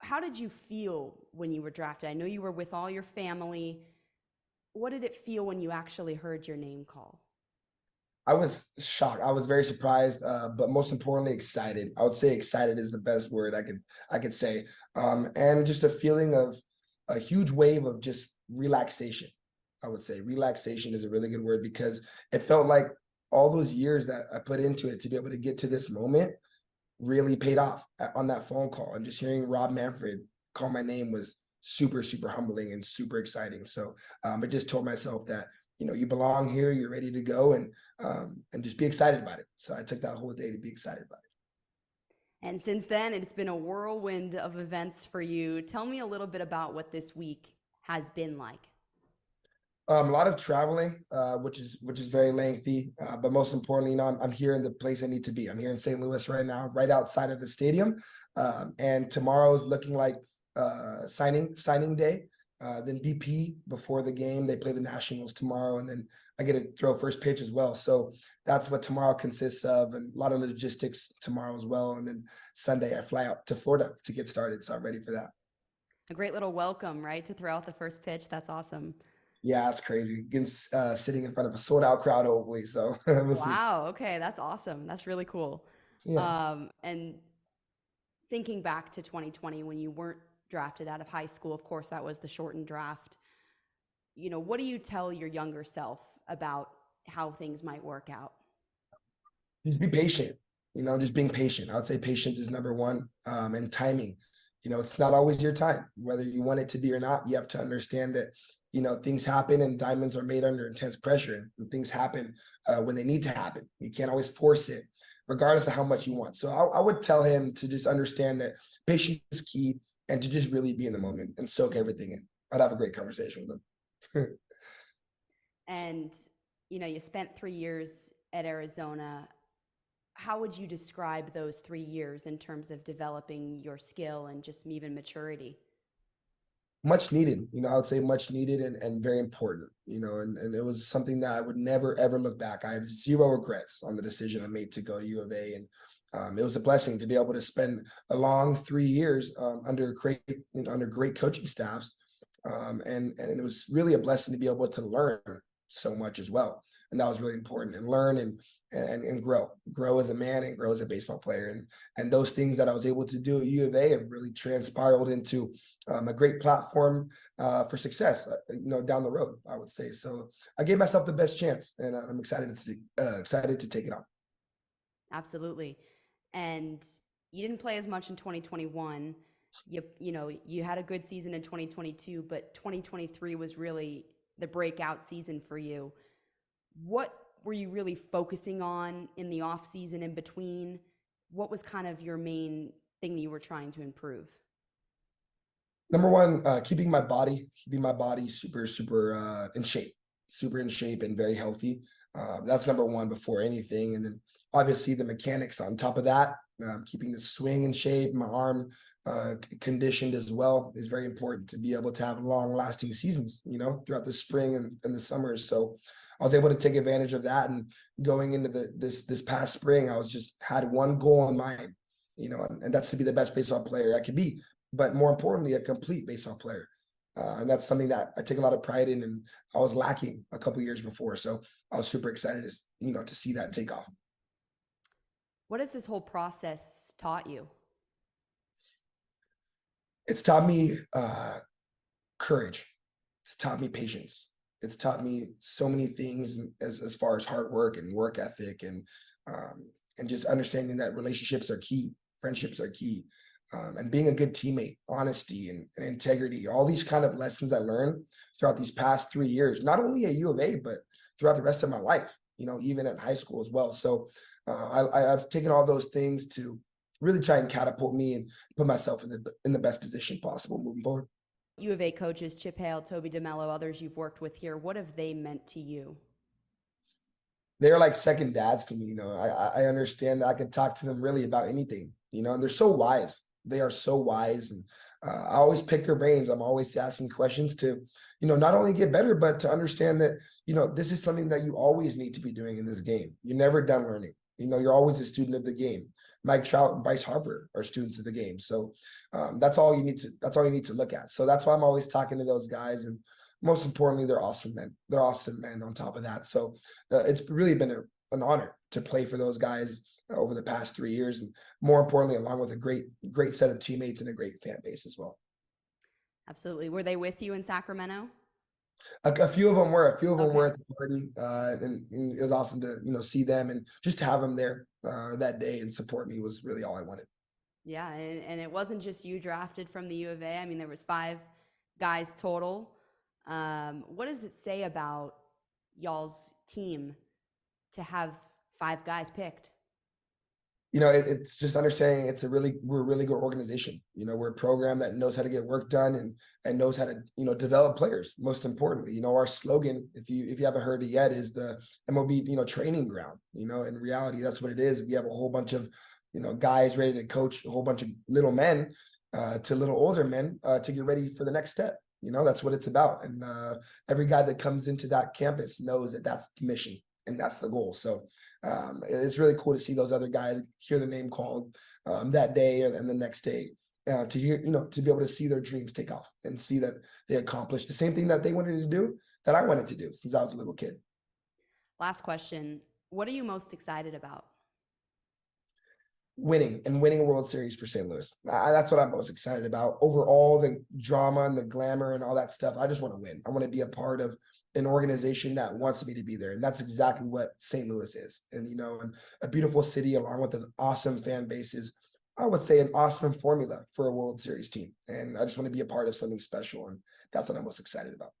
how did you feel when you were drafted? I know you were with all your family. What did it feel when you actually heard your name called? I was shocked. I was very surprised, but most importantly, excited. I would say excited is the best word I could say, and just a feeling of a huge wave of just relaxation. I would say relaxation is a really good word because it felt like all those years that I put into it to be able to get to this moment really paid off on that phone call. And just hearing Rob Manfred call my name was super, super humbling and super exciting. So I just told myself that, you belong here, you're ready to go, and just be excited about it. So I took that whole day to be excited about it. And since then, it's been a whirlwind of events for you. Tell me a little bit about what this week has been like. A lot of traveling, which is very lengthy, but most importantly, I'm here in the place I need to be. I'm here in St. Louis right now, right outside of the stadium, and tomorrow is looking like signing day. Then BP before the game, they play the Nationals tomorrow, and then I get to throw first pitch as well. So that's what tomorrow consists of, and a lot of logistics tomorrow as well. And then Sunday, I fly out to Florida to get started, so I'm ready for that. A great little welcome, right? To throw out the first pitch. That's awesome. Yeah, it's crazy. Getting sitting in front of a sold out crowd, hopefully. So we'll see. Wow. Okay. That's awesome. That's really cool. Yeah. And thinking back to 2020 when you weren't drafted out of high school, of course, that was the shortened draft. What do you tell your younger self about how things might work out? Just be patient, just being patient. I would say patience is number one, and timing. It's not always your time, whether you want it to be or not. You have to understand that, things happen and diamonds are made under intense pressure, and things happen when they need to happen. You can't always force it, regardless of how much you want. So I would tell him to just understand that patience is key and to just really be in the moment and soak everything in. I'd have a great conversation with him. And, you spent 3 years at Arizona. How would you describe those 3 years in terms of developing your skill and just even maturity? Much needed, I would say much needed and very important, and it was something that I would never, ever look back. I have zero regrets on the decision I made to go to U of A. And it was a blessing to be able to spend a long 3 years under great coaching staffs. And it was really a blessing to be able to learn so much as well. And that was really important, and learn and grow as a man and grow as a baseball player. And those things that I was able to do at U of A have really transpired into a great platform for success, down the road, I would say. So I gave myself the best chance, and I'm excited to take it on. Absolutely. And you didn't play as much in 2021. You had a good season in 2022, but 2023 was really the breakout season for you. What were you really focusing on in the off season in between? What was kind of your main thing that you were trying to improve? Number one, keeping my body super, super in shape and very healthy. That's number one before anything. And then obviously the mechanics on top of that, keeping the swing in shape, my arm conditioned as well is very important to be able to have long lasting seasons, throughout the spring and the summers. So I was able to take advantage of that. And going into this past spring, I was just had one goal in mind, and that's to be the best baseball player I could be, but more importantly, a complete baseball player. And that's something that I take a lot of pride in, and I was lacking a couple years before. So I was super excited to see that take off. What has this whole process taught you? It's taught me courage. It's taught me patience. It's taught me so many things as far as hard work and work ethic, and just understanding that relationships are key, friendships are key, and being a good teammate, honesty and integrity. All these kind of lessons I learned throughout these past 3 years, not only at U of A, but throughout the rest of my life. Even at high school as well. So I've taken all those things to really try and catapult me and put myself in the best position possible moving forward. U of A coaches, Chip Hale, Toby DeMello, others you've worked with here, what have they meant to you? They're like second dads to me. I understand that I could talk to them really about anything, and they're so wise. They are so wise. And I always pick their brains. I'm always asking questions to, not only get better, but to understand that, this is something that you always need to be doing in this game. You're never done learning. You're always a student of the game. Mike Trout and Bryce Harper are students of the game. So that's all you need to look at. So that's why I'm always talking to those guys, and most importantly, they're awesome men. They're awesome men on top of that. So it's really been an honor to play for those guys over the past 3 years, and more importantly, along with a great set of teammates and a great fan base as well. Absolutely. Were they with you in Sacramento? A few of them were. A few of them Okay. were at the party, and it was awesome to see them, and just to have them there that day and support me was really all I wanted. Yeah, and it wasn't just you drafted from the U of A. I mean, there was 5 guys total. What does it say about y'all's team to have 5 guys picked? It's just understanding we're a really good organization. We're a program that knows how to get work done, and knows how to develop players. Most importantly, our slogan, if you haven't heard it yet, is the MLB training ground. In reality, that's what it is. We have a whole bunch of guys ready to coach a whole bunch of little men to little older men to get ready for the next step. That's what it's about. And every guy that comes into that campus knows that that's the mission and that's the goal. So it's really cool to see those other guys hear the name called that day and the next day, to hear, to be able to see their dreams take off and see that they accomplished the same thing that they wanted to do, that I wanted to do since I was a little kid. Last question. What are you most excited about? Winning a World Series for St. Louis. That's what I'm most excited about. Over all the drama and the glamour and all that stuff, I just want to win. I want to be a part of an organization that wants me to be there. And that's exactly what St. Louis is. And, and a beautiful city along with an awesome fan base is, I would say, an awesome formula for a World Series team. And I just want to be a part of something special. And that's what I'm most excited about.